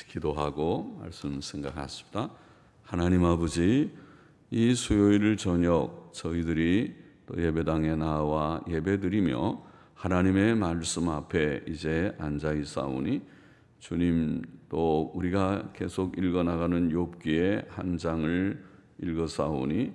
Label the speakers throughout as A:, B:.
A: 기도하고 말씀 생각하십니다. 하나님 아버지, 이 수요일 저녁 저희들이 또 예배당에 나와 예배드리며 하나님의 말씀 앞에 이제 앉아 있사오니 주님, 또 우리가 계속 읽어나가는 욥기의 한 장을 읽어사오니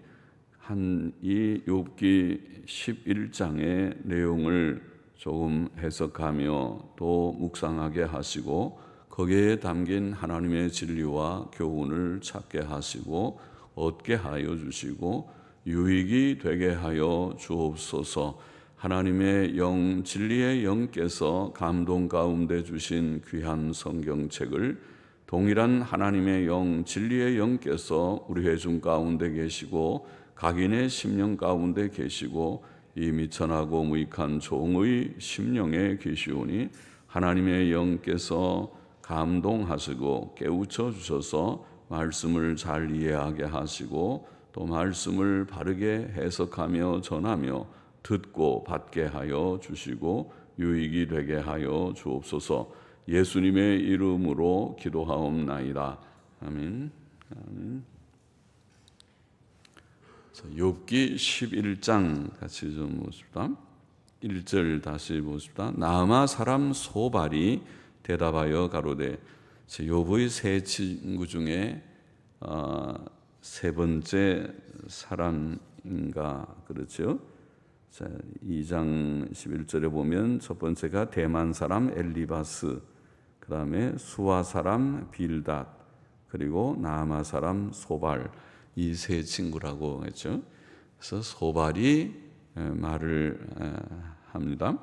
A: 이 욥기 11장의 내용을 조금 해석하며 또 묵상하게 하시고 거기에 담긴 하나님의 진리와 교훈을 찾게 하시고 얻게 하여 주시고 유익이 되게 하여 주옵소서. 하나님의 영, 진리의 영께서 감동 가운데 주신 귀한 성경책을 동일한 하나님의 영, 진리의 영께서 우리 회중 가운데 계시고 각인의 심령 가운데 계시고 이 미천하고 무익한 종의 심령에 계시오니 하나님의 영께서 감동하시고 깨우쳐 주셔서 말씀을 잘 이해하게 하시고 또 말씀을 바르게 해석하며 전하며 듣고 받게 하여 주시고 유익이 되게 하여 주옵소서. 예수님의 이름으로 기도하옵나이다. 아멘. 아멘. 욥기 11장 같이 좀 보십시다. 1절 다시 보십시다. 나아마 사람 소발이 대답하여 가로되, 욥의 세 친구 중에 세 번째 사람인가 그렇죠? 자, 2장 11절에 보면 첫 번째가 대만 사람 엘리바스, 그 다음에 수아 사람 빌닷, 그리고 나아마 사람 소발, 이 세 친구라고 했죠. 그래서 소발이 말을 합니다.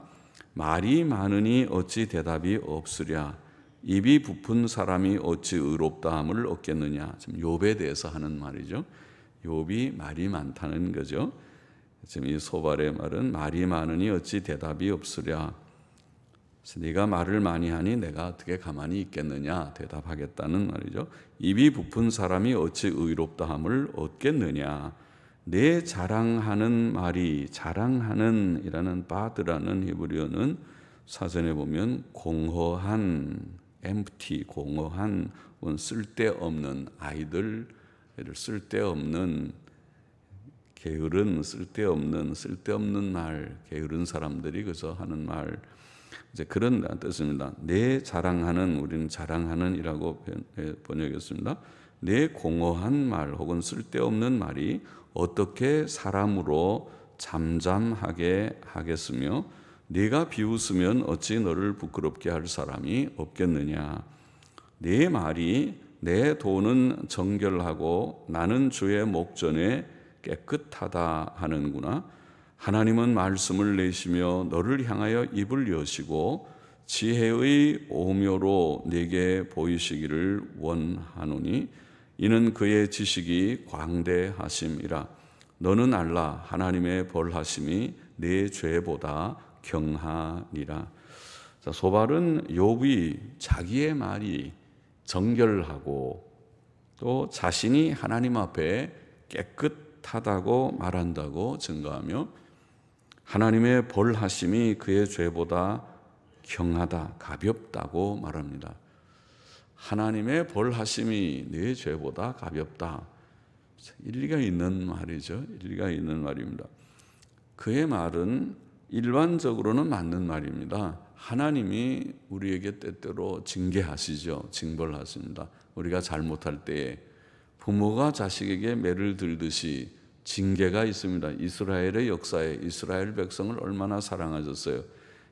A: 말이 많으니 어찌 대답이 없으랴. 입이 부푼 사람이 어찌 의롭다함을 얻겠느냐. 지금 욥에 대해서 하는 말이죠. 욥이 말이 많다는 거죠. 지금 이 소발의 말은 말이 많으니 어찌 대답이 없으랴. 네가 말을 많이 하니 내가 어떻게 가만히 있겠느냐 대답하겠다는 말이죠. 입이 부푼 사람이 어찌 의롭다함을 얻겠느냐. 내 자랑하는 말이, 자랑하는 이라는 바드라는 히브리어는 사전에 보면 공허한, empty, 공허한, 쓸데없는, 아이들, 쓸데없는, 게으른, 쓸데없는 말, 게으른 사람들이 그저 하는 말, 이제 그런 뜻입니다. 내 자랑하는, 우리는 자랑하는이라고 번역했습니다. 내 공허한 말 혹은 쓸데없는 말이 어떻게 사람으로 잠잠하게 하겠으며 네가 비웃으면 어찌 너를 부끄럽게 할 사람이 없겠느냐. 내 말이 내 돈은 정결하고 나는 주의 목전에 깨끗하다 하는구나. 하나님은 말씀을 내시며 너를 향하여 입을 여시고 지혜의 오묘로 네게 보이시기를 원하노니 이는 그의 지식이 광대하심이라. 너는 알라. 하나님의 벌하심이 네 죄보다 경하니라. 자, 소발은 욥이 자기의 말이 정결하고 또 자신이 하나님 앞에 깨끗하다고 말한다고 증거하며 하나님의 벌하심이 그의 죄보다 경하다, 가볍다고 말합니다. 하나님의 벌하심이 네 죄보다 가볍다. 일리가 있는 말이죠. 일리가 있는 말입니다. 그의 말은 일반적으로는 맞는 말입니다. 하나님이 우리에게 때때로 징계하시죠. 징벌하십니다. 우리가 잘못할 때에 부모가 자식에게 매를 들듯이 징계가 있습니다. 이스라엘의 역사에 이스라엘 백성을 얼마나 사랑하셨어요.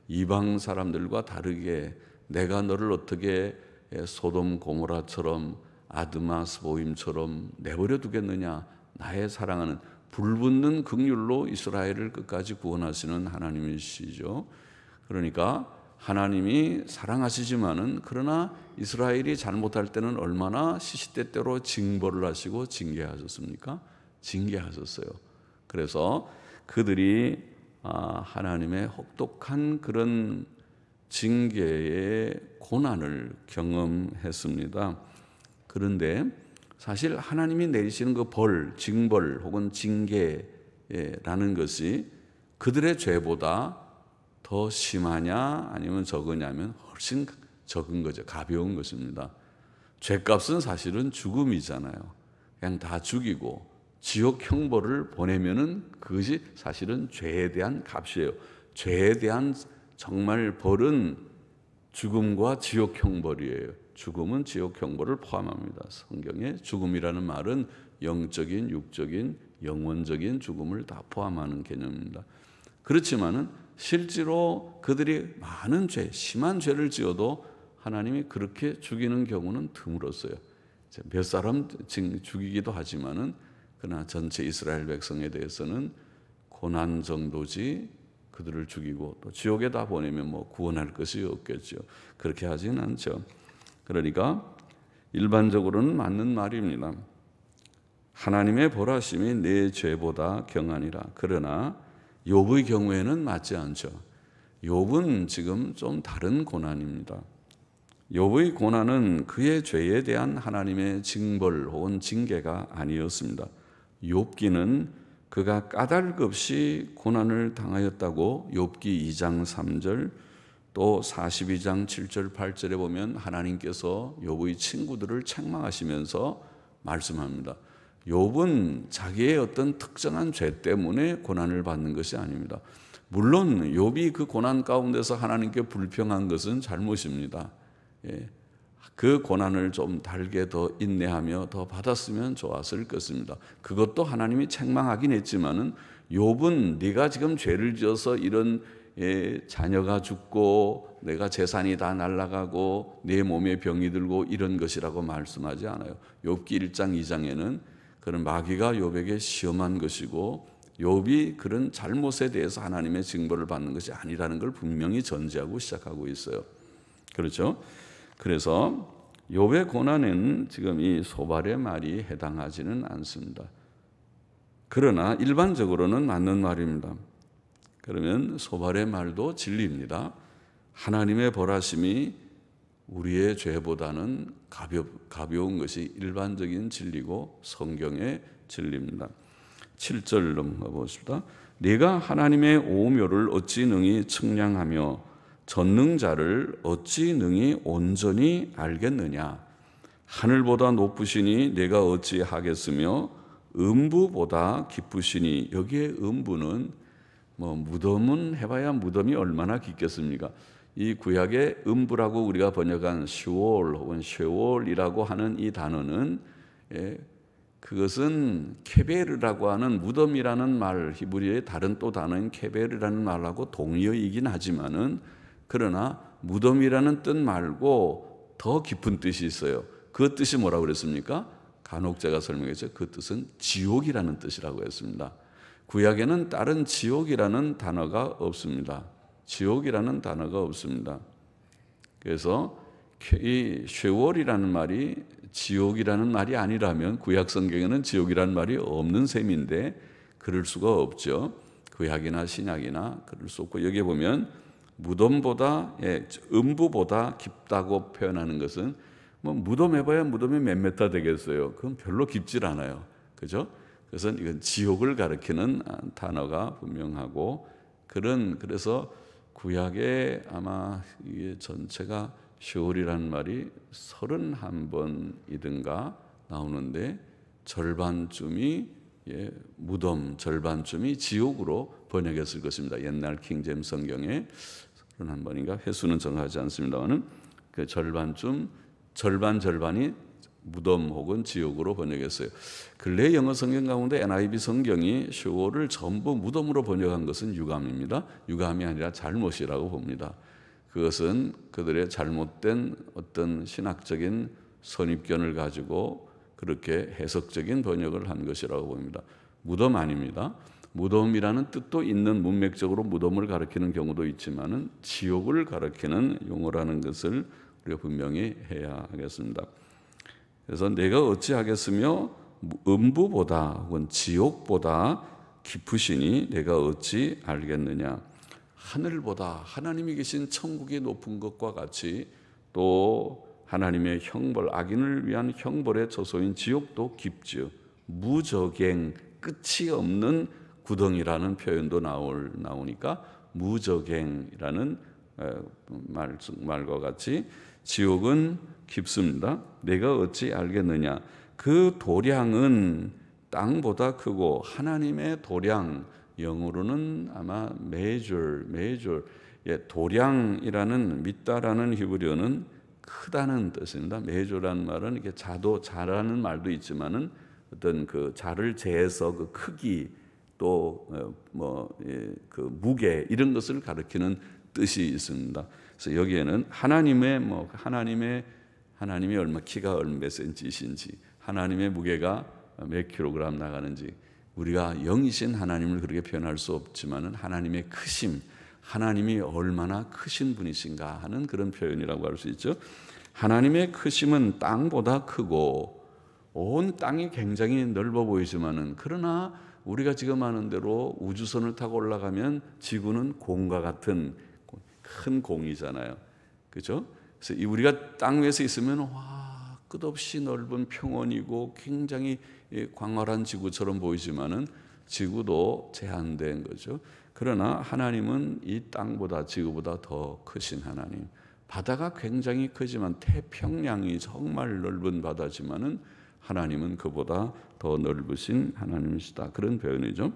A: 이방 사람들과 다르게 내가 너를 어떻게 소돔 고모라처럼 아드마 스보임처럼 내버려 두겠느냐. 나의 사랑하는 불붙는 긍휼로 이스라엘을 끝까지 구원하시는 하나님이시죠. 그러니까 하나님이 사랑하시지만은 그러나 이스라엘이 잘못할 때는 얼마나 시시때때로 징벌을 하시고 징계하셨습니까? 징계하셨어요. 그래서 그들이 하나님의 혹독한 그런 징계의 고난을 경험했습니다. 그런데 사실 하나님이 내리시는 그 벌, 징벌 혹은 징계라는 것이 그들의 죄보다 더 심하냐 아니면 적으냐면 훨씬 적은 거죠. 가벼운 것입니다. 죄값은 사실은 죽음이잖아요. 그냥 다 죽이고 지옥 형벌을 보내면은 그것이 사실은 죄에 대한 값이에요. 죄에 대한 정말 벌은 죽음과 지옥 형벌이에요. 죽음은 지옥 형벌을 포함합니다. 성경에 죽음이라는 말은 영적인, 육적인, 영원적인 죽음을 다 포함하는 개념입니다. 그렇지만은 실제로 그들이 많은 죄, 심한 죄를 지어도 하나님이 그렇게 죽이는 경우는 드물었어요. 몇 사람 죽이기도 하지만은 그러나 전체 이스라엘 백성에 대해서는 고난 정도지 그들을 죽이고 또 지옥에다 보내면 뭐 구원할 것이 없겠죠. 그렇게 하진 않죠. 그러니까 일반적으로는 맞는 말입니다. 하나님의 벌하심이 내 죄보다 경하니라. 그러나 욥의 경우에는 맞지 않죠. 욥은 지금 좀 다른 고난입니다. 욥의 고난은 그의 죄에 대한 하나님의 징벌 혹은 징계가 아니었습니다. 욥기는 그가 까닭 없이 고난을 당하였다고 욥기 2장 3절 또 42장 7절 8절에 보면 하나님께서 욥의 친구들을 책망하시면서 말씀합니다. 욥은 자기의 어떤 특정한 죄 때문에 고난을 받는 것이 아닙니다. 물론 욥이 그 고난 가운데서 하나님께 불평한 것은 잘못입니다. 그 고난을 좀 달게 더 인내하며 더 받았으면 좋았을 것입니다. 그것도 하나님이 책망하긴 했지만은 욥은 네가 지금 죄를 지어서 이런 자녀가 죽고 내가 재산이 다 날아가고 내 몸에 병이 들고 이런 것이라고 말씀하지 않아요. 욥기 1장 2장에는 그런 마귀가 욥에게 시험한 것이고 욥이 그런 잘못에 대해서 하나님의 징벌을 받는 것이 아니라는 걸 분명히 전제하고 시작하고 있어요. 그렇죠? 그래서 욥의 고난은 지금 이 소발의 말이 해당하지는 않습니다. 그러나 일반적으로는 맞는 말입니다. 그러면 소발의 말도 진리입니다. 하나님의 벌하심이 우리의 죄보다는 가벼운 것이 일반적인 진리고 성경의 진리입니다. 7절 넘어가 보십시다. 네가 하나님의 오묘를 어찌 능히 측량하며 전능자를 어찌 능히 온전히 알겠느냐. 하늘보다 높으시니 내가 어찌 하겠으며 음부보다 깊으시니. 여기에 음부는 무덤은 해봐야 무덤이 얼마나 깊겠습니까? 이 구약의 음부라고 우리가 번역한 시올 혹은 쉐올이라고 하는 이 단어는 그것은 케베르라고 하는 무덤이라는 말, 히브리어의 다른 또 단어인 케베르라는 말하고 동의어이긴 하지만은 그러나 무덤이라는 뜻 말고 더 깊은 뜻이 있어요. 그 뜻이 뭐라고 그랬습니까? 간혹 제가 설명했죠. 그 뜻은 지옥이라는 뜻이라고 했습니다. 구약에는 다른 지옥이라는 단어가 없습니다. 지옥이라는 단어가 없습니다. 그래서 이 쉐월이라는 말이 지옥이라는 말이 아니라면 구약 성경에는 지옥이라는 말이 없는 셈인데 그럴 수가 없죠. 구약이나 신약이나 그럴 수 없고 여기 보면 무덤보다 음부보다 깊다고 표현하는 것은 무덤 해봐야 무덤이 몇 메타 되겠어요. 그건 별로 깊질 않아요. 그죠? 그래서 이건 지옥을 가리키는 단어가 분명하고 그래서 구약에 아마 이게 전체가 쉐올이라는 말이 31번이든가 나오는데 절반쯤이 무덤, 절반쯤이 지옥으로 번역했을 것입니다. 옛날 킹제임 성경에 31번인가 횟수는 정하지 않습니다만은 그 절반이 무덤 혹은 지옥으로 번역했어요. 근래 영어 성경 가운데 NIV 성경이 쉐올을 전부 무덤으로 번역한 것은 유감입니다. 유감이 아니라 잘못이라고 봅니다. 그것은 그들의 잘못된 어떤 신학적인 선입견을 가지고 그렇게 해석적인 번역을 한 것이라고 봅니다. 무덤 아닙니다. 무덤이라는 뜻도 있는 문맥적으로 무덤을 가리키는 경우도 있지만은 지옥을 가리키는 용어라는 것을 우리가 분명히 해야 하겠습니다. 그래서 내가 어찌하겠으며 음부보다 혹은 지옥보다 깊으시니 내가 어찌 알겠느냐. 하늘보다 하나님이 계신 천국이 높은 것과 같이 또 하나님의 형벌, 악인을 위한 형벌의 처소인 지옥도 깊죠. 무저갱, 끝이 없는 구덩이라는 표현도 나오니까 무저갱이라는 말과 같이 지옥은 깊습니다. 내가 어찌 알겠느냐. 그 도량은 땅보다 크고 하나님의 도량, 영어로는 아마 measure, 도량이라는 믿다라는 히브리어는 크다는 뜻입니다. measure라는 말은 이렇게 자라는 말도 있지만은 어떤 그 자를 재해서 그 크기 또 그 무게 이런 것을 가리키는 뜻이 있습니다. 그래서 여기에는 하나님이 얼마 키가 몇 센치이신지, 하나님의 무게가 몇 킬로그램 나가는지, 우리가 영이신 하나님을 그렇게 표현할 수 없지만은 하나님의 크심, 하나님이 얼마나 크신 분이신가 하는 그런 표현이라고 할 수 있죠. 하나님의 크심은 땅보다 크고 온 땅이 굉장히 넓어 보이지만은, 그러나 우리가 지금 아는 대로 우주선을 타고 올라가면 지구는 공과 같은 큰 공이잖아요. 그렇죠? 그래서 우리가 땅 위에서 있으면 와, 끝없이 넓은 평원이고 굉장히 광활한 지구처럼 보이지만은 지구도 제한된 거죠. 그러나 하나님은 이 땅보다 지구보다 더 크신 하나님. 바다가 굉장히 크지만 태평양이 정말 넓은 바다지만은 하나님은 그보다 더 넓으신 하나님이시다. 그런 표현이죠.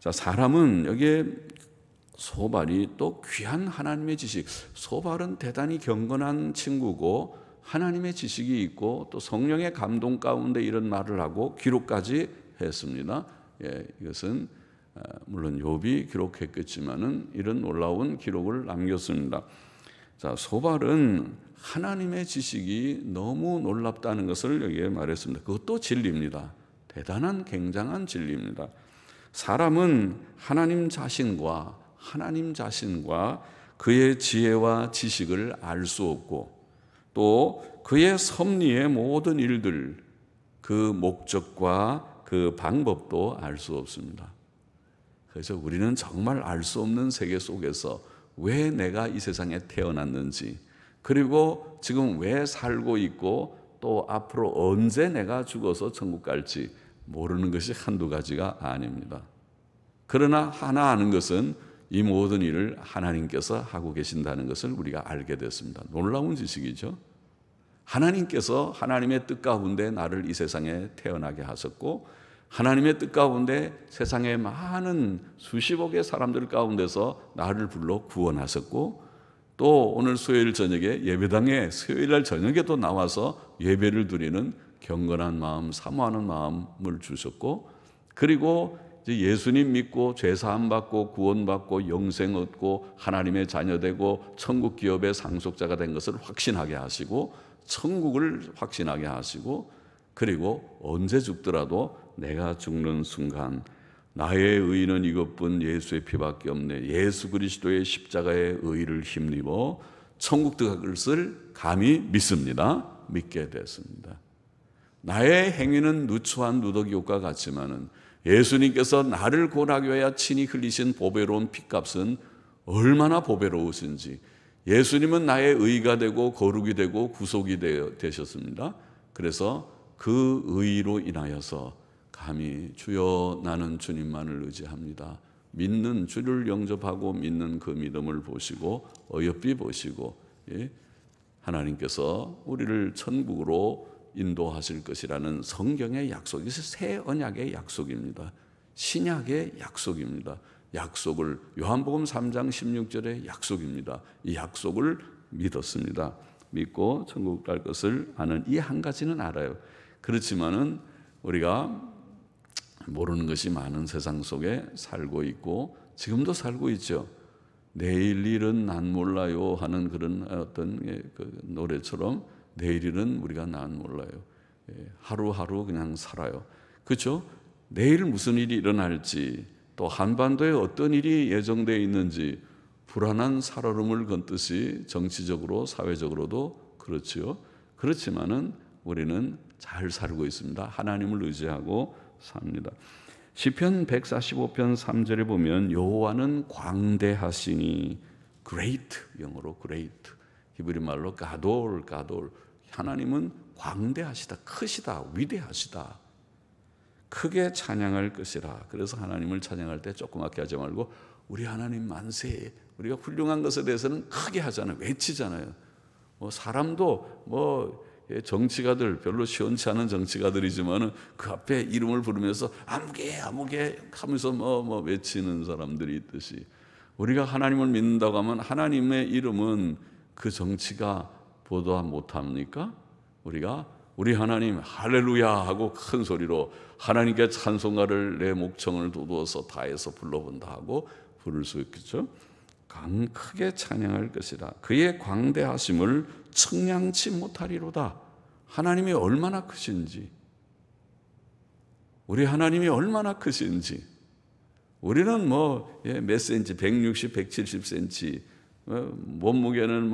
A: 자, 사람은 여기에 소발이 또 귀한 하나님의 지식. 소발은 대단히 경건한 친구고 하나님의 지식이 있고 또 성령의 감동 가운데 이런 말을 하고 기록까지 했습니다. 이것은 물론 욥이 기록했겠지만은 이런 놀라운 기록을 남겼습니다. 자, 소발은 하나님의 지식이 너무 놀랍다는 것을 여기에 말했습니다. 그것도 진리입니다. 대단한 굉장한 진리입니다. 사람은 하나님 자신과 그의 지혜와 지식을 알 수 없고 또 그의 섭리의 모든 일들, 그 목적과 그 방법도 알 수 없습니다. 그래서 우리는 정말 알 수 없는 세계 속에서 왜 내가 이 세상에 태어났는지, 그리고 지금 왜 살고 있고 또 앞으로 언제 내가 죽어서 천국 갈지 모르는 것이 한두 가지가 아닙니다. 그러나 하나 아는 것은 이 모든 일을 하나님께서 하고 계신다는 것을 우리가 알게 됐습니다. 놀라운 지식이죠. 하나님께서 하나님의 뜻 가운데 나를 이 세상에 태어나게 하셨고, 하나님의 뜻 가운데 세상의 많은 수십억의 사람들 가운데서 나를 불러 구원하셨고, 또 오늘 수요일 저녁에 예배당에 수요일날 저녁에도 나와서 예배를 드리는 경건한 마음, 사모하는 마음을 주셨고, 그리고 예수님 믿고 죄사함 받고 구원받고 영생 얻고 하나님의 자녀되고 천국 기업의 상속자가 된 것을 확신하게 하시고, 천국을 확신하게 하시고, 그리고 언제 죽더라도 내가 죽는 순간 나의 의는 이것뿐 예수의 피밖에 없네, 예수 그리스도의 십자가의 의를 힘입어 천국 들어갈 것을 감히 믿습니다. 믿게 됐습니다. 나의 행위는 누추한 누더기옷과 같지만은 예수님께서 나를 구원하기 위하여 친히 흘리신 보배로운 핏값은 얼마나 보배로우신지, 예수님은 나의 의가 되고 거룩이 되고 구속이 되셨습니다. 그래서 그 의로 인하여서 감히 주여 나는 주님만을 의지합니다, 믿는 주를 영접하고 믿는 그 믿음을 보시고 어여삐 보시고, 하나님께서 우리를 천국으로 인도하실 것이라는 성경의 약속, 이것이 새 언약의 약속입니다. 신약의 약속입니다. 약속을 요한복음 3장 16절의 약속입니다. 이 약속을 믿었습니다. 믿고 천국 갈 것을 아는 이 한 가지는 알아요. 그렇지만은 우리가 모르는 것이 많은 세상 속에 살고 있고 지금도 살고 있죠. 내일 일은 난 몰라요 하는 그런 어떤 그 노래처럼 내일 일은 우리가 난 몰라요. 하루하루 그냥 살아요. 그렇죠? 내일 무슨 일이 일어날지, 또 한반도에 어떤 일이 예정되어 있는지 불안한 살얼음을 건듯이 정치적으로 사회적으로도 그렇지요. 그렇지만은 우리는 잘 살고 있습니다. 하나님을 의지하고 삽니다. 시편 145편 3절에 보면 여호와는 광대하시니, great, 영어로 great, 히브리 말로 가돌, 하나님은 광대하시다, 크시다, 위대하시다, 크게 찬양할 것이라. 그래서 하나님을 찬양할 때 조그맣게 하지 말고 우리 하나님 만세, 우리가 훌륭한 것에 대해서는 크게 하잖아요. 외치잖아요. 사람도 정치가들, 별로 시원치 않은 정치가들이지만은 그 앞에 이름을 부르면서 아무개 하면서 외치는 사람들이 있듯이, 우리가 하나님을 믿는다고 하면 하나님의 이름은 그 정치가 보도 못합니까? 우리 하나님 할렐루야 하고 큰 소리로 하나님께 찬송가를 내 목청을 돋워서 다해서 불러본다 하고 부를 수 있겠죠. 크게 찬양할 것이다. 그의 광대하심을 측량치 못하리로다. 하나님이 얼마나 크신지, 우리 하나님이 얼마나 크신지. 우리는 몇 센치, 160, 170cm, 몸무게는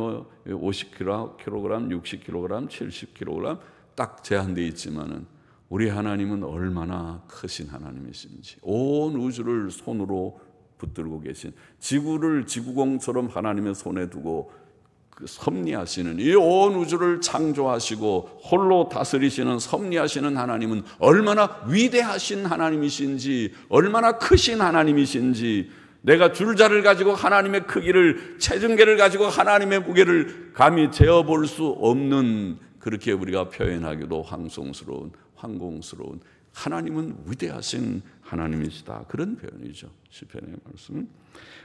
A: 50kg, 60kg, 70kg 딱 제한되어 있지만은 우리 하나님은 얼마나 크신 하나님이신지, 온 우주를 손으로 붙들고 계신, 지구를 지구공처럼 하나님의 손에 두고 섭리하시는, 이 온 우주를 창조하시고 홀로 다스리시는 섭리하시는 하나님은 얼마나 위대하신 하나님이신지, 얼마나 크신 하나님이신지, 내가 줄자를 가지고 하나님의 크기를, 체중계를 가지고 하나님의 무게를 감히 재어볼 수 없는, 그렇게 우리가 표현하기도 황공스러운 하나님은 위대하신 하나님이시다, 그런 표현이죠. 시편의 말씀.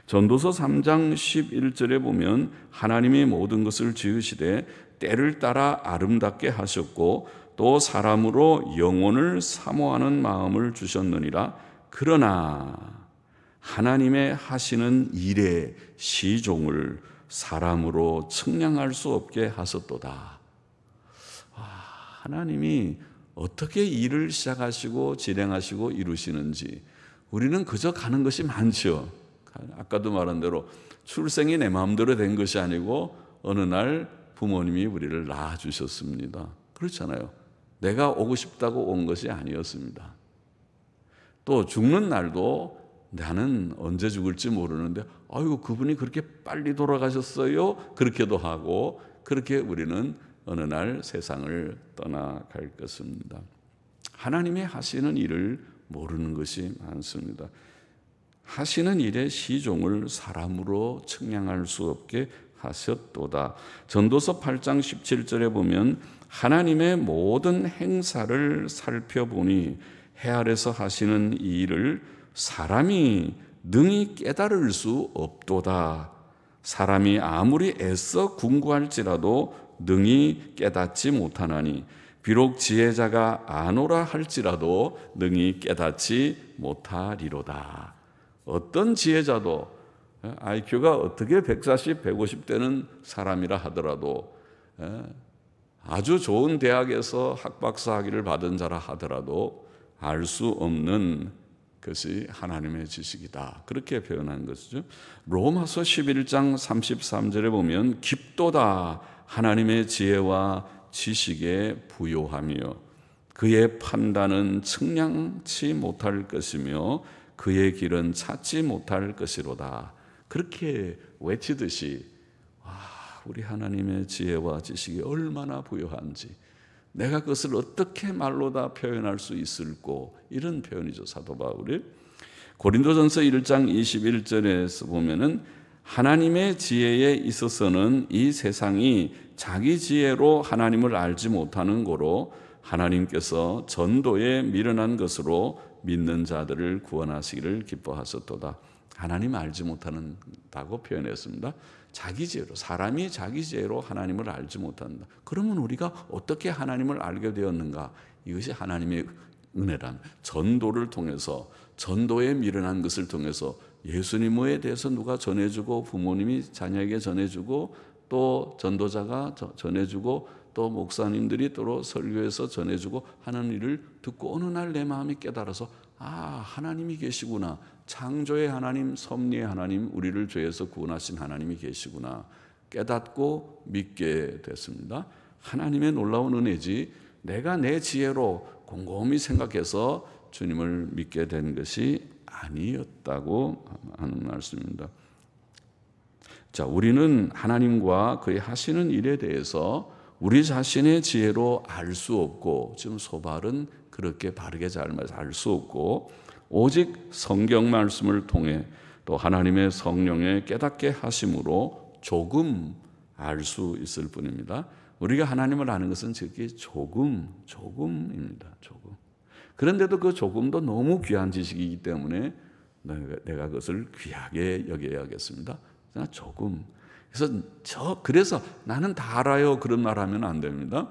A: 전도서 3장 11절에 보면 하나님이 모든 것을 지으시되 때를 따라 아름답게 하셨고 또 사람으로 영혼을 사모하는 마음을 주셨느니라. 그러나 하나님의 하시는 일의 시종을 사람으로 측량할 수 없게 하셨도다. 하나님이 어떻게 일을 시작하시고 진행하시고 이루시는지 우리는 그저 가는 것이 많죠. 아까도 말한 대로 출생이 내 마음대로 된 것이 아니고 어느 날 부모님이 우리를 낳아주셨습니다. 그렇잖아요. 내가 오고 싶다고 온 것이 아니었습니다. 또 죽는 날도 나는 언제 죽을지 모르는데 아이고 그분이 그렇게 빨리 돌아가셨어요? 그렇게도 하고, 그렇게 우리는 어느 날 세상을 떠나갈 것입니다. 하나님의 하시는 일을 모르는 것이 많습니다. 하시는 일의 시종을 사람으로 측량할 수 없게 하셨도다. 전도서 8장 17절에 보면 하나님의 모든 행사를 살펴보니 해 아래서 하시는 이 일을 사람이 능히 깨달을 수 없도다. 사람이 아무리 애써 궁구할지라도 능히 깨닫지 못하나니 비록 지혜자가 아노라 할지라도 능히 깨닫지 못하리로다. 어떤 지혜자도 IQ가 어떻게 140, 150되는 사람이라 하더라도, 아주 좋은 대학에서 학박사 학위를 받은 자라 하더라도 알 수 없는 것이 하나님의 지식이다, 그렇게 표현한 것이죠. 로마서 11장 33절에 보면 깊도다 하나님의 지혜와 지식에 부요하며 그의 판단은 측량치 못할 것이며 그의 길은 찾지 못할 것이로다. 그렇게 외치듯이 우리 하나님의 지혜와 지식이 얼마나 부요한지, 내가 그것을 어떻게 말로 다 표현할 수 있을꼬, 이런 표현이죠. 사도 바울이 고린도전서 1장 21절에서 보면은 하나님의 지혜에 있어서는 이 세상이 자기 지혜로 하나님을 알지 못하는 고로 하나님께서 전도에 미련한 것으로 믿는 자들을 구원하시기를 기뻐하셨도다. 하나님 알지 못한다고 표현했습니다. 자기 지혜로, 사람이 자기 지혜로 하나님을 알지 못한다. 그러면 우리가 어떻게 하나님을 알게 되었는가? 이것이 하나님의 은혜란, 전도를 통해서, 전도에 미련한 것을 통해서 예수님에 대해서 누가 전해주고, 부모님이 자녀에게 전해주고, 또 전도자가 전해주고, 또 목사님들이 또 설교해서 전해주고 하는 일을 듣고 어느 날 내 마음이 깨달아서 하나님이 계시구나, 창조의 하나님, 섭리의 하나님, 우리를 죄에서 구원하신 하나님이 계시구나 깨닫고 믿게 됐습니다. 하나님의 놀라운 은혜지 내가 내 지혜로 곰곰이 생각해서 주님을 믿게 된 것이 아니었다고 하는 말씀입니다. 자, 우리는 하나님과 그의 하시는 일에 대해서 우리 자신의 지혜로 알 수 없고, 지금 소발은 그렇게 바르게 잘 알 수 없고, 오직 성경 말씀을 통해 또 하나님의 성령의 깨닫게 하심으로 조금 알 수 있을 뿐입니다. 우리가 하나님을 아는 것은 즉히 조금입니다. 조금. 그런데도 그 조금도 너무 귀한 지식이기 때문에 내가 그것을 귀하게 여겨야겠습니다. 조금. 그래서 나는 다 알아요. 그런 말 하면 안 됩니다.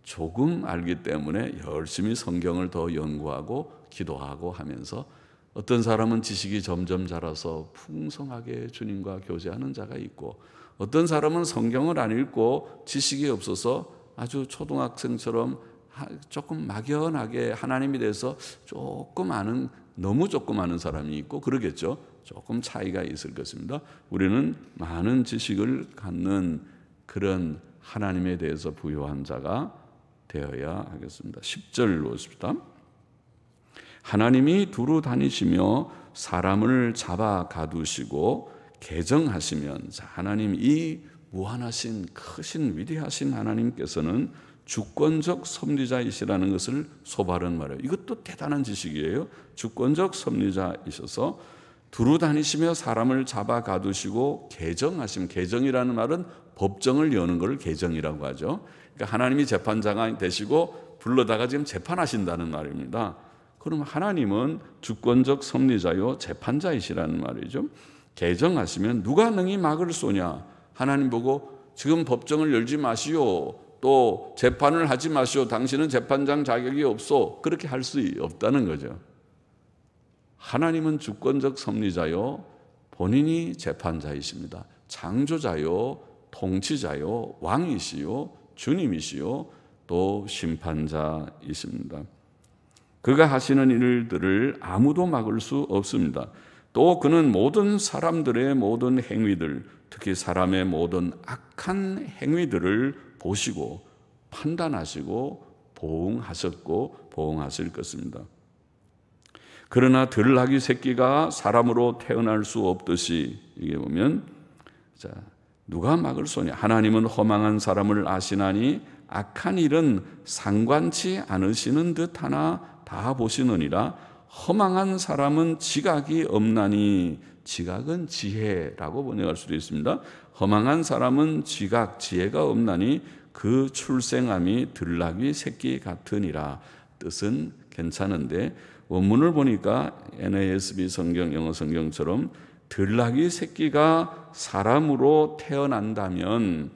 A: 조금 알기 때문에 열심히 성경을 더 연구하고 기도하고 하면서 어떤 사람은 지식이 점점 자라서 풍성하게 주님과 교제하는 자가 있고, 어떤 사람은 성경을 안 읽고 지식이 없어서 아주 초등학생처럼 조금 막연하게 하나님에 대해서 조금 아는, 너무 조금 아는 사람이 있고 그러겠죠. 조금 차이가 있을 것입니다. 우리는 많은 지식을 갖는 그런 하나님에 대해서 부유한 자가 되어야 하겠습니다. 10절 보십시다. 하나님이 두루 다니시며 사람을 잡아 가두시고 개정하시면, 하나님, 이 무한하신 크신 위대하신 하나님께서는 주권적 섭리자이시라는 것을 소발은 말해요. 이것도 대단한 지식이에요. 주권적 섭리자이셔서 두루 다니시며 사람을 잡아 가두시고 개정하시면, 개정이라는 말은 법정을 여는 걸 개정이라고 하죠. 그러니까 하나님이 재판자가 되시고 불러다가 지금 재판하신다는 말입니다. 그럼 하나님은 주권적 섭리자요 재판자이시라는 말이죠. 개정하시면 누가 능히 막을 쏘냐. 하나님 보고 지금 법정을 열지 마시오, 또 재판을 하지 마시오, 당신은 재판장 자격이 없어, 그렇게 할 수 없다는 거죠. 하나님은 주권적 섭리자요 본인이 재판자이십니다. 창조자요 통치자요 왕이시요 주님이시요 또 심판자이십니다. 그가 하시는 일들을 아무도 막을 수 없습니다. 또 그는 모든 사람들의 모든 행위들, 특히 사람의 모든 악한 행위들을 보시고 판단하시고 보응하셨고 보응하실 것입니다. 그러나 들나귀 새끼가 사람으로 태어날 수 없듯이, 이게 보면 누가 막을 쏘냐. 하나님은 허망한 사람을 아시나니 악한 일은 상관치 않으시는 듯 하나 다 보시느니라. 허망한 사람은 지각이 없나니, 지각은 지혜라고 번역할 수도 있습니다. 허망한 사람은 지각, 지혜가 없나니 그 출생함이 들나귀 새끼 같으니라. 뜻은 괜찮은데 원문을 보니까 NASB 성경, 영어 성경처럼 들나귀 새끼가 사람으로 태어난다면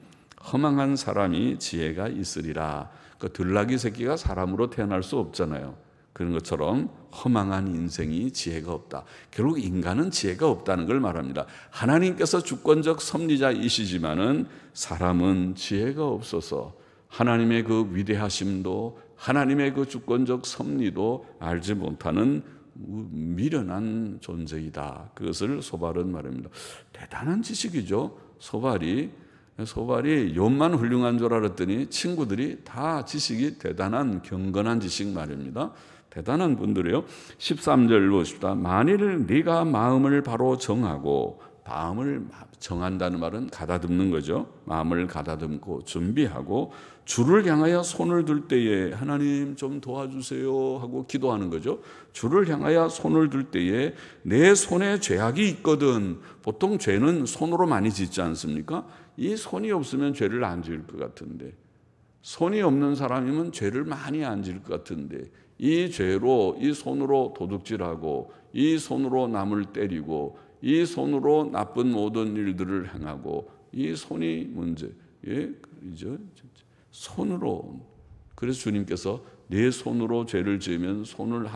A: 허망한 사람이 지혜가 있으리라. 그 들나귀 새끼가 사람으로 태어날 수 없잖아요. 그런 것처럼 허망한 인생이 지혜가 없다. 결국 인간은 지혜가 없다는 걸 말합니다. 하나님께서 주권적 섭리자이시지만은 사람은 지혜가 없어서 하나님의 그 위대하심도 하나님의 그 주권적 섭리도 알지 못하는 미련한 존재이다. 그것을 소발은 말합니다. 대단한 지식이죠. 소발이 욥만 훌륭한 줄 알았더니 친구들이 다 지식이 대단한 경건한 지식 말입니다. 대단한 분들이요. 13절 보십시다. 만일 네가 마음을 바로 정하고, 마음을 정한다는 말은 가다듬는 거죠. 마음을 가다듬고 준비하고 주를 향하여 손을 들 때에 하나님 좀 도와주세요 하고 기도하는 거죠. 주를 향하여 손을 들 때에 내 손에 죄악이 있거든. 보통 죄는 손으로 많이 짓지 않습니까? 이 손이 없으면 죄를 안 지을 것 같은데, 손이 없는 사람이면 죄를 많이 안 지을 것 같은데, 이 죄로, 이 손으로 도둑질하고, 이 손으로 남을 때리고, 이 손으로 나쁜 모든 일들을 행하고, 이 손이 문제죠. 손으로. 그래서 주님께서 내 손으로 죄를 지으면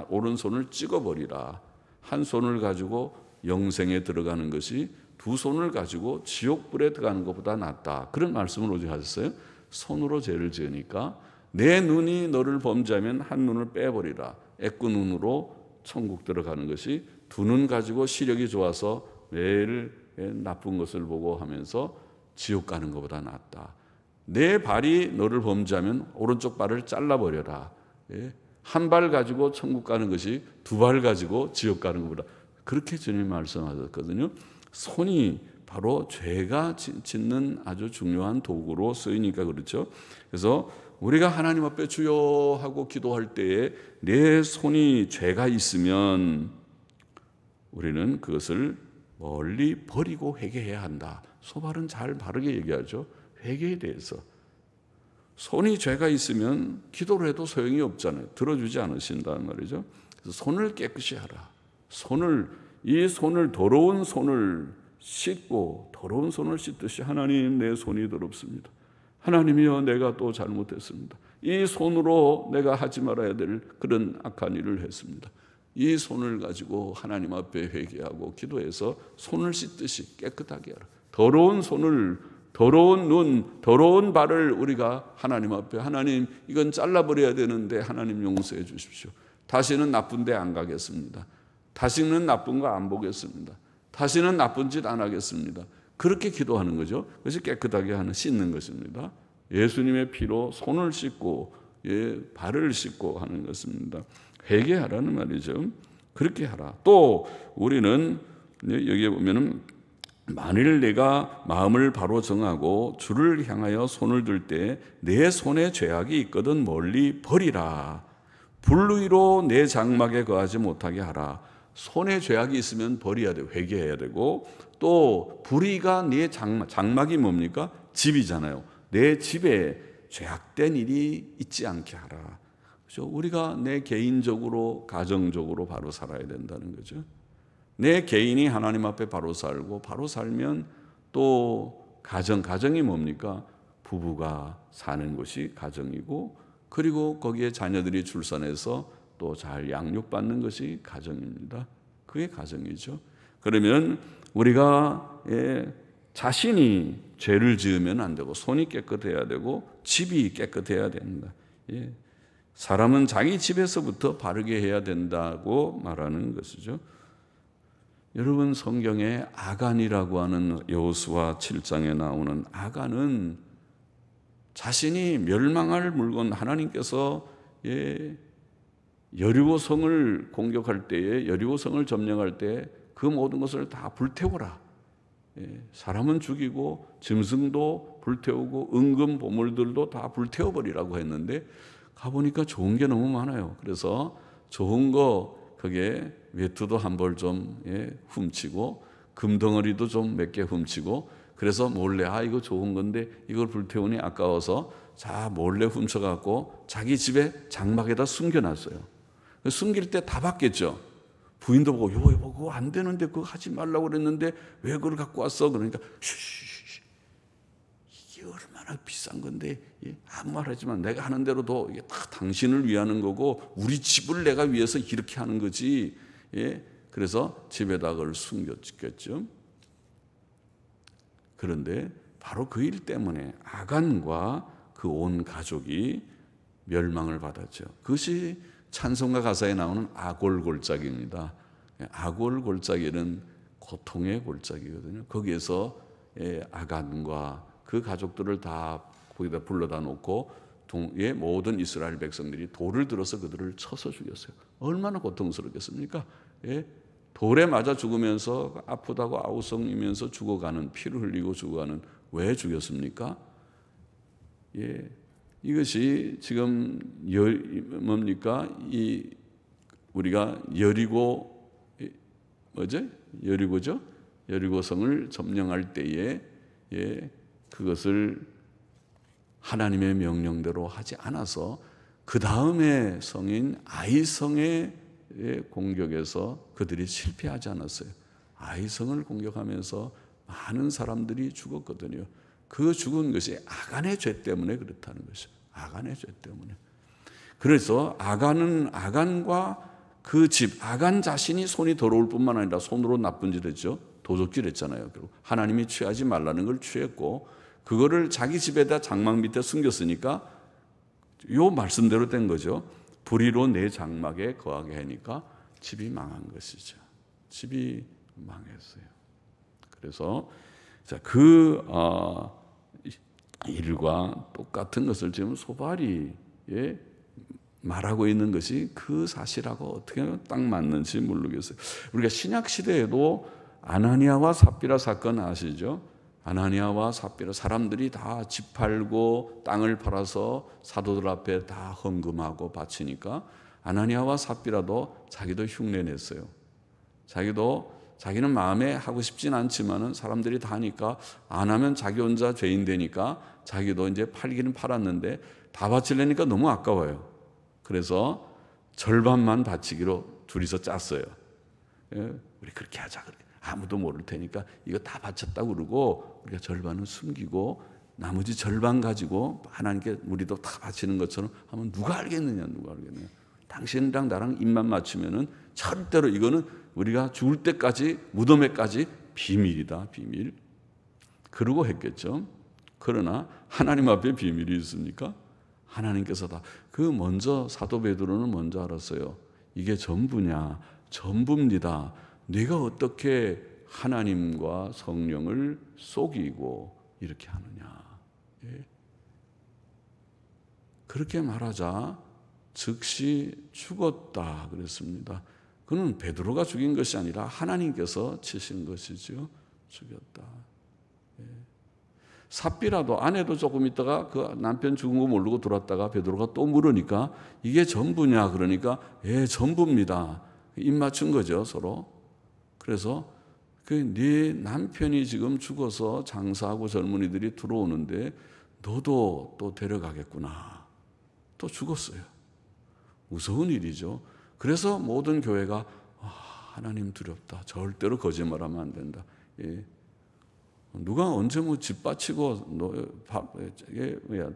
A: 오른손을 찍어버리라. 한 손을 가지고 영생에 들어가는 것이 두 손을 가지고 지옥불에 들어가는 것보다 낫다. 그런 말씀을 어제 하셨어요. 손으로 죄를 지으니까 내 눈이 너를 범죄하면 한 눈을 빼버리라. 애꾸 눈으로 천국 들어가는 것이 두 눈 가지고 시력이 좋아서 매일 나쁜 것을 보고 하면서 지옥 가는 것보다 낫다. 내 발이 너를 범죄하면 오른쪽 발을 잘라버려라. 한 발 가지고 천국 가는 것이 두 발 가지고 지옥 가는 것보다, 그렇게 주님 말씀하셨거든요. 손이 바로 죄가 짓는 아주 중요한 도구로 쓰이니까 그렇죠. 그래서 우리가 하나님 앞에 주여 하고 기도할 때에 내 손이 죄가 있으면 우리는 그것을 멀리 버리고 회개해야 한다. 소발은 잘 바르게 얘기하죠. 회개에 대해서. 손이 죄가 있으면 기도를 해도 소용이 없잖아요. 들어주지 않으신다는 말이죠. 그래서 손을 깨끗이 하라. 이 손을, 더러운 손을 씻고, 더러운 손을 씻듯이 하나님, 내 손이 더럽습니다. 하나님이여, 내가 또 잘못했습니다. 이 손으로 내가 하지 말아야 될 그런 악한 일을 했습니다. 이 손을 가지고 하나님 앞에 회개하고 기도해서 손을 씻듯이 깨끗하게 하라. 더러운 손을, 더러운 눈, 더러운 발을 우리가 하나님 앞에, 하나님 이건 잘라버려야 되는데 하나님 용서해 주십시오. 다시는 나쁜 데 안 가겠습니다. 다시는 나쁜 거 안 보겠습니다. 다시는 나쁜 짓 안 하겠습니다. 그렇게 기도하는 거죠. 그것이 깨끗하게 하는, 씻는 것입니다. 예수님의 피로 손을 씻고, 발을 씻고 하는 것입니다. 회개하라는 말이죠. 그렇게 하라. 또 우리는 여기에 보면은 만일 내가 마음을 바로 정하고 주를 향하여 손을 들 때 내 손에 죄악이 있거든 멀리 버리라. 불의로 내 장막에 거하지 못하게 하라. 손에 죄악이 있으면 버려야 되고 회개해야 되고, 또 불의가 내 장막이 뭡니까? 집이잖아요. 내 집에 죄악된 일이 있지 않게 하라. 그렇죠? 우리가 내 개인적으로, 가정적으로 바로 살아야 된다는 거죠. 내 개인이 하나님 앞에 바로 살고, 바로 살면 또 가정이 뭡니까? 부부가 사는 것이 가정이고, 그리고 거기에 자녀들이 출산해서 또 잘 양육받는 것이 가정입니다. 그게 가정이죠. 그러면 우리가 자신이 죄를 지으면 안 되고, 손이 깨끗해야 되고, 집이 깨끗해야 된다. 사람은 자기 집에서부터 바르게 해야 된다고 말하는 것이죠. 여러분, 성경에 아간이라고 하는 여호수아 7장에 나오는 아간은 자신이 멸망할 물건, 하나님께서 여리고성을 공격할 때에, 여리고성을 점령할 때 그 모든 것을 다 불태워라. 사람은 죽이고 짐승도 불태우고 은금 보물들도 다 불태워버리라고 했는데, 가보니까 좋은 게 너무 많아요. 그래서 좋은 거 거기에 외투도 한 벌 좀 훔치고, 금덩어리도 좀 몇 개 훔치고, 그래서 몰래 이거 좋은 건데 이걸 불태우니 아까워서 자 몰래 훔쳐갖고 자기 집에 장막에다 숨겨놨어요. 숨길 때 다 봤겠죠. 부인도 보고 여보 그거 안 되는데 그거 하지 말라고 그랬는데 왜 그걸 갖고 왔어? 그러니까 쉬쉬쉬, 이게 얼마나 비싼 건데 아무 말 하지만 내가 하는 대로도 이게 다 당신을 위하는 거고 우리 집을 내가 위해서 이렇게 하는 거지. 그래서 집에다 그걸 숨겼겠죠. 그런데 바로 그 일 때문에 아간과 그 온 가족이 멸망을 받았죠. 그것이 찬송가 가사에 나오는 아골골짜기입니다. 아골골짜기는 고통의 골짜기거든요. 거기에서 아간과 그 가족들을 다 거기다 불러다 놓고 모든 이스라엘 백성들이 돌을 들어서 그들을 쳐서 죽였어요. 얼마나 고통스럽겠습니까? 돌에 맞아 죽으면서 아프다고 아우성이면서 죽어가는, 피를 흘리고 죽어가는, 왜 죽였습니까? 이것이 지금 뭡니까? 우리가 여리고죠? 여리고성을 점령할 때에 그것을 하나님의 명령대로 하지 않아서 그 다음에 성인 아이성의 공격에서 그들이 실패하지 않았어요. 아이성을 공격하면서 많은 사람들이 죽었거든요. 그 죽은 것이 아간의 죄 때문에 그렇다는 것이죠. 아간의 죄 때문에. 그래서 아간과 그 집, 아간 자신이 손이 더러울 뿐만 아니라 손으로 나쁜 짓 했죠. 도적질 했잖아요. 그리고 하나님이 취하지 말라는 걸 취했고, 그거를 자기 집에다 장막 밑에 숨겼으니까 요 말씀대로 된 거죠. 불의로 내 장막에 거하게 하니까 집이 망한 것이죠. 집이 망했어요. 그래서 그 일과 똑같은 것을 지금 소발이 말하고 있는 것이 그 사실하고 어떻게 딱 맞는지 모르겠어요. 우리가 신약 시대에도 아나니아와 삽비라 사건 아시죠? 아나니아와 삽비라, 사람들이 다 집 팔고 땅을 팔아서 사도들 앞에 다 헌금하고 바치니까 아나니아와 삽비라도 자기도 흉내냈어요. 자기도 자기는 마음에 하고 싶진 않지만은 사람들이 다 하니까 안 하면 자기 혼자 죄인 되니까 자기도 이제 팔기는 팔았는데 다 바치려니까 너무 아까워요. 그래서 절반만 바치기로 둘이서 짰어요. 예, 우리 그렇게 하자. 아무도 모를 테니까 이거 다 바쳤다고 그러고 우리가 절반은 숨기고 나머지 절반 가지고 하나님께 우리도 다 바치는 것처럼 하면 누가 알겠느냐. 당신이랑 나랑 입만 맞추면은 절대로 이거는 우리가 죽을 때까지 무덤에까지 비밀이다. 비밀. 그러고 했겠죠. 그러나 하나님 앞에 비밀이 있습니까? 하나님께서 다 먼저 사도 베드로는 먼저 알았어요. 이게 전부냐? 전부입니다. 네가 어떻게 하나님과 성령을 속이고 이렇게 하느냐. 예. 그렇게 말하자 즉시 죽었다 그랬습니다. 그는 베드로가 죽인 것이 아니라 하나님께서 치신 것이죠. 죽였다. 예. 삽비라도 아내도 조금 있다가 그 남편 죽은 거 모르고 들어왔다가 베드로가 또 물으니까 이게 전부냐 그러니까 예 전부입니다. 입 맞춘 거죠 서로. 그래서 네 남편이 지금 죽어서 장사하고 젊은이들이 들어오는데 너도 또 데려가겠구나. 또 죽었어요. 무서운 일이죠. 그래서 모든 교회가 하나님 두렵다. 절대로 거짓말하면 안 된다. 예. 누가 언제 집 바치고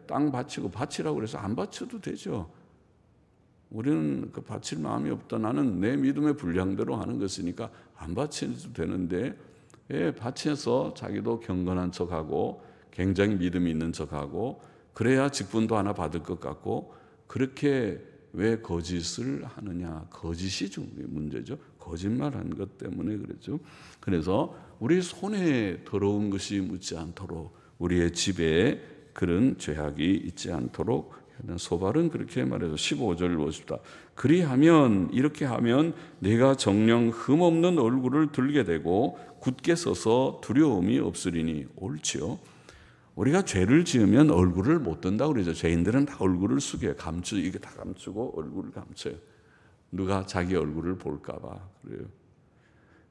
A: 땅 바치고 바치라고 그래서 안 바쳐도 되죠. 우리는 그 바칠 마음이 없다. 나는 내 믿음의 분량대로 하는 것이니까 안 바쳐도 되는데 바쳐서 자기도 경건한 척하고 굉장히 믿음이 있는 척하고 그래야 직분도 하나 받을 것 같고 그렇게 왜 거짓을 하느냐. 거짓이 문제죠. 거짓말한 것 때문에 그랬죠. 그래서 우리 손에 더러운 것이 묻지 않도록 우리의 집에 그런 죄악이 있지 않도록 소발은 그렇게 말해서 15절을 보십시다. 그리하면 이렇게 하면 내가 정녕 흠없는 얼굴을 들게 되고 굳게 서서 두려움이 없으리니 옳지요. 우리가 죄를 지으면 얼굴을 못 든다고 그러죠. 죄인들은 다 얼굴을 숙여요. 이게 다 감추고 얼굴을 감춰요. 누가 자기 얼굴을 볼까 봐 그래요.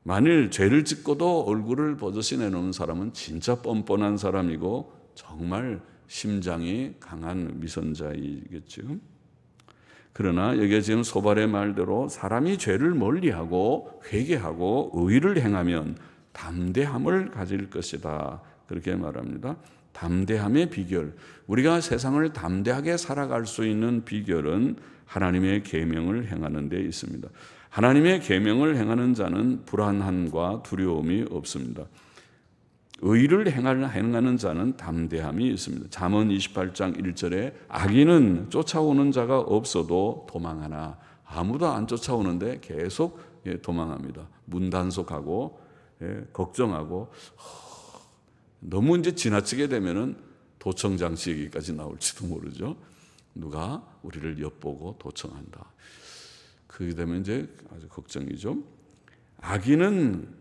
A: 만일 죄를 짓고도 얼굴을 버젓이 내놓는 사람은 진짜 뻔뻔한 사람이고 정말 심장이 강한 미선자이겠죠. 그러나 여기에 지금 소발의 말대로 사람이 죄를 멀리하고 회개하고 의를 행하면 담대함을 가질 것이다. 그렇게 말합니다. 담대함의 비결. 우리가 세상을 담대하게 살아갈 수 있는 비결은 하나님의 계명을 행하는 데 있습니다. 하나님의 계명을 행하는 자는 불안함과 두려움이 없습니다. 의를 행하는 자는 담대함이 있습니다. 잠언 28장 1절에 악인은 쫓아오는 자가 없어도 도망하나 아무도 안 쫓아오는데 계속 도망합니다. 문단속하고 걱정하고 너무 이제 지나치게 되면은 도청장치 얘기까지 나올지도 모르죠. 누가 우리를 엿보고 도청한다. 그게 되면 이제 아주 걱정이죠. 악인은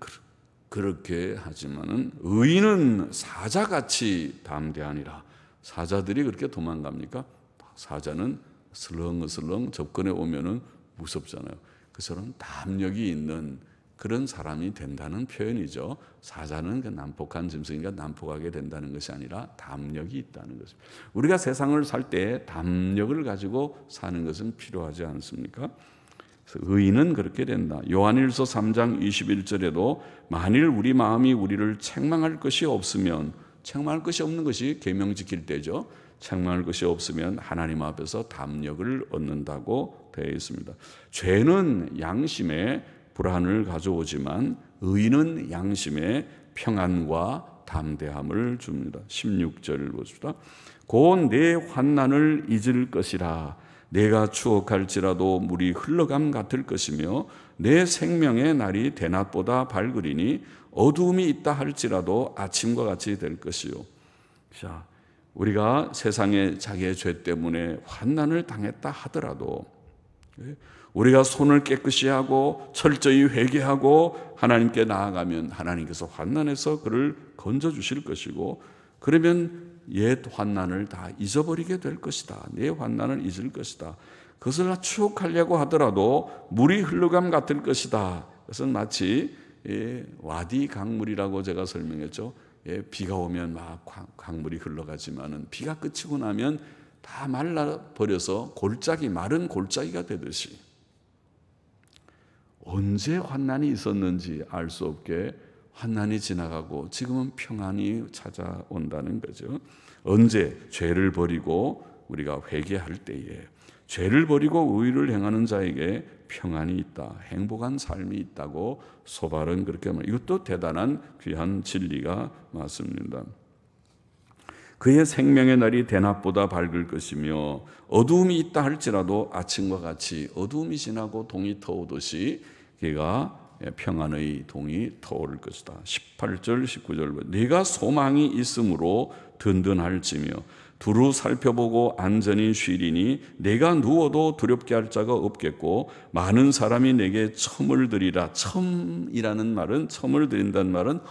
A: 그렇게 하지만은 의인은 사자같이 담대하니라. 사자들이 그렇게 도망갑니까? 사자는 슬렁슬렁 접근해 오면은 무섭잖아요. 그처럼 담력이 있는 그런 사람이 된다는 표현이죠. 사자는 그 난폭한 짐승이니까 난폭하게 된다는 것이 아니라 담력이 있다는 것입니다. 우리가 세상을 살 때 담력을 가지고 사는 것은 필요하지 않습니까? 의인은 그렇게 된다. 요한일서 3장 21절에도 만일 우리 마음이 우리를 책망할 것이 없으면, 책망할 것이 없는 것이 계명 지킬 때죠. 책망할 것이 없으면 하나님 앞에서 담력을 얻는다고 되어 있습니다. 죄는 양심에 불안을 가져오지만 의인은 양심에 평안과 담대함을 줍니다. 16절 보십시다. 곧 내 환난을 잊을 것이라. 내가 추억할지라도 물이 흘러감 같을 것이며 내 생명의 날이 대낮보다 밝으리니 어두움이 있다 할지라도 아침과 같이 될 것이요. 자, 우리가 세상에 자기의 죄 때문에 환난을 당했다 하더라도 우리가 손을 깨끗이 하고 철저히 회개하고 하나님께 나아가면 하나님께서 환난에서 그를 건져주실 것이고 그러면 옛 환난을 다 잊어버리게 될 것이다. 내 환난을 잊을 것이다. 그것을 추억하려고 하더라도 물이 흘러감 같을 것이다. 그것은 마치 와디 강물이라고 제가 설명했죠. 비가 오면 막 강물이 흘러가지만은 비가 그치고 나면 다 말라버려서 마른 골짜기가 되듯이 언제 환난이 있었는지 알 수 없게 환난이 지나가고 지금은 평안이 찾아온다는 거죠. 언제? 죄를 버리고 우리가 회개할 때에, 죄를 버리고 의를 행하는 자에게 평안이 있다, 행복한 삶이 있다고 소발은 그렇게 말합니다. 이것도 대단한 귀한 진리가 맞습니다. 그의 생명의 날이 대낮보다 밝을 것이며 어두움이 있다 할지라도 아침과 같이 어두움이 지나고 동이 터오듯이 그가 평안의 동이 터오를 것이다. 18절 19절 네가 소망이 있으므로 든든할지며 두루 살펴보고 안전히 쉬리니 내가 누워도 두렵게 할 자가 없겠고 많은 사람이 내게 첨을 드리라. 첨이라는 말은, 첨을 드린다는 말은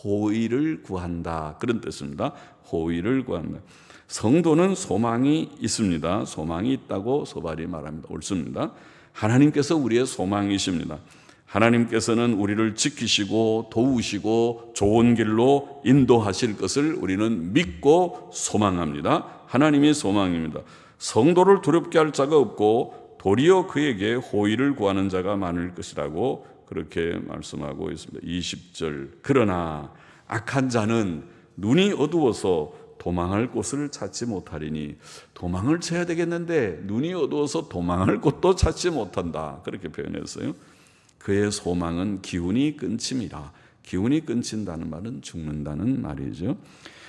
A: 호의를 구한다, 그런 뜻입니다. 호의를 구한다. 성도는 소망이 있습니다. 소망이 있다고 소발이 말합니다. 옳습니다. 하나님께서 우리의 소망이십니다. 하나님께서는 우리를 지키시고 도우시고 좋은 길로 인도하실 것을 우리는 믿고 소망합니다. 하나님이 소망입니다. 성도를 두렵게 할 자가 없고 도리어 그에게 호의를 구하는 자가 많을 것이라고 그렇게 말씀하고 있습니다. 20절 그러나 악한 자는 눈이 어두워서 도망할 곳을 찾지 못하리니, 도망을 쳐야 되겠는데 눈이 어두워서 도망할 곳도 찾지 못한다, 그렇게 표현했어요. 그의 소망은 기운이 끊침이라. 기운이 끊친다는 말은 죽는다는 말이죠.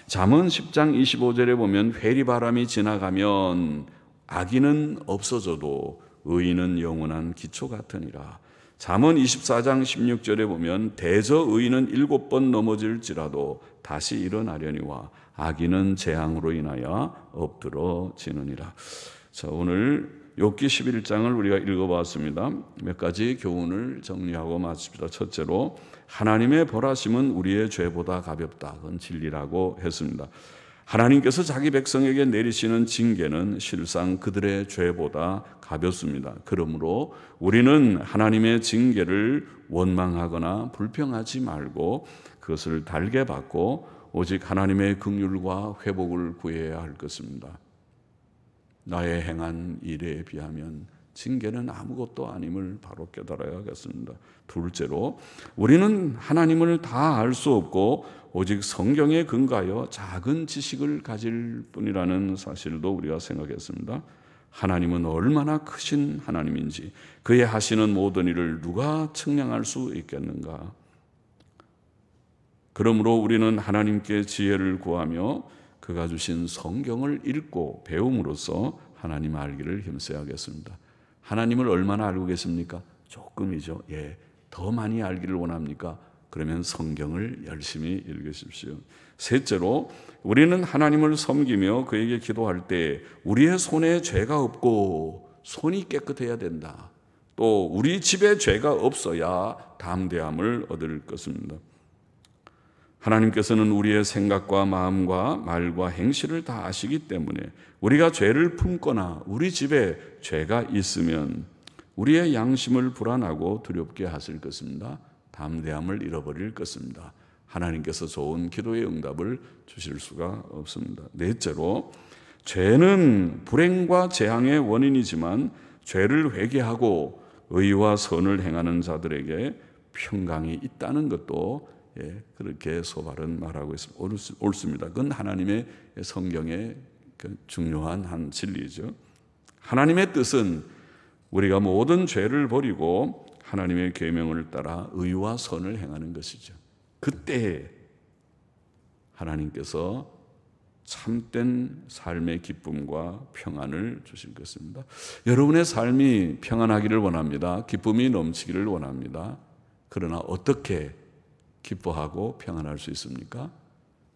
A: 잠언 10장 25절에 보면 회리바람이 지나가면 악인은 없어져도 의인은 영원한 기초 같으니라. 잠언 24장 16절에 보면 대저 의인은 7번 넘어질지라도 다시 일어나려니와 악인은 재앙으로 인하여 엎드러지느니라. 자, 오늘 욥기 11장을 우리가 읽어봤습니다. 몇 가지 교훈을 정리하고 마칩시다. 첫째로 하나님의 벌하심은 우리의 죄보다 가볍다. 그건 진리라고 했습니다. 하나님께서 자기 백성에게 내리시는 징계는 실상 그들의 죄보다 가볍습니다. 그러므로 우리는 하나님의 징계를 원망하거나 불평하지 말고 그것을 달게 받고 오직 하나님의 긍휼과 회복을 구해야 할 것입니다. 나의 행한 일에 비하면 징계는 아무것도 아님을 바로 깨달아야겠습니다. 둘째로 우리는 하나님을 다 알 수 없고 오직 성경에 근거하여 작은 지식을 가질 뿐이라는 사실도 우리가 생각했습니다. 하나님은 얼마나 크신 하나님인지, 그의 하시는 모든 일을 누가 측량할 수 있겠는가? 그러므로 우리는 하나님께 지혜를 구하며 그가 주신 성경을 읽고 배움으로써 하나님 알기를 힘써야겠습니다. 하나님을 얼마나 알고 계십니까? 조금이죠. 더 많이 알기를 원합니까? 그러면 성경을 열심히 읽으십시오. 셋째로 우리는 하나님을 섬기며 그에게 기도할 때 우리의 손에 죄가 없고 손이 깨끗해야 된다. 또 우리 집에 죄가 없어야 담대함을 얻을 것입니다. 하나님께서는 우리의 생각과 마음과 말과 행실을 다 아시기 때문에 우리가 죄를 품거나 우리 집에 죄가 있으면 우리의 양심을 불안하고 두렵게 하실 것입니다. 담대함을 잃어버릴 것입니다. 하나님께서 좋은 기도의 응답을 주실 수가 없습니다. 넷째로 죄는 불행과 재앙의 원인이지만 죄를 회개하고 의와 선을 행하는 자들에게 평강이 있다는 것도 그렇게 소발은 말하고 있습니다. 옳습니다. 그건 하나님의 성경의 중요한 한 진리죠. 하나님의 뜻은 우리가 모든 죄를 버리고 하나님의 계명을 따라 의와 선을 행하는 것이죠. 그때 하나님께서 참된 삶의 기쁨과 평안을 주실 것입니다. 여러분의 삶이 평안하기를 원합니다. 기쁨이 넘치기를 원합니다. 그러나 어떻게 기뻐하고 평안할 수 있습니까?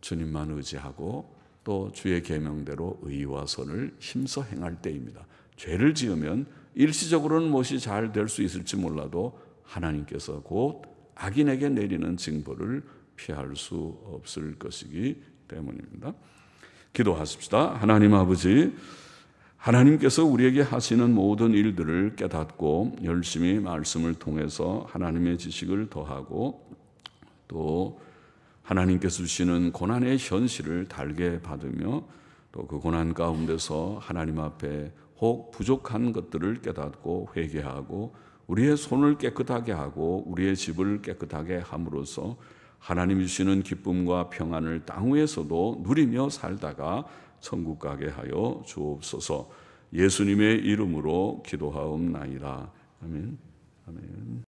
A: 주님만 의지하고 또 주의 계명대로 의와 선을 힘써 행할 때입니다. 죄를 지으면 일시적으로는 무엇이 잘 될 수 있을지 몰라도 하나님께서 곧 악인에게 내리는 징벌을 피할 수 없을 것이기 때문입니다. 기도하십시다. 하나님 아버지, 하나님께서 우리에게 하시는 모든 일들을 깨닫고 열심히 말씀을 통해서 하나님의 지식을 더하고 또 하나님께서 주시는 고난의 현실을 달게 받으며 또 그 고난 가운데서 하나님 앞에 혹 부족한 것들을 깨닫고 회개하고 우리의 손을 깨끗하게 하고 우리의 집을 깨끗하게 함으로써 하나님 주시는 기쁨과 평안을 땅 위에서도 누리며 살다가 천국 가게 하여 주옵소서. 예수님의 이름으로 기도하옵나이다. 아멘. 아멘.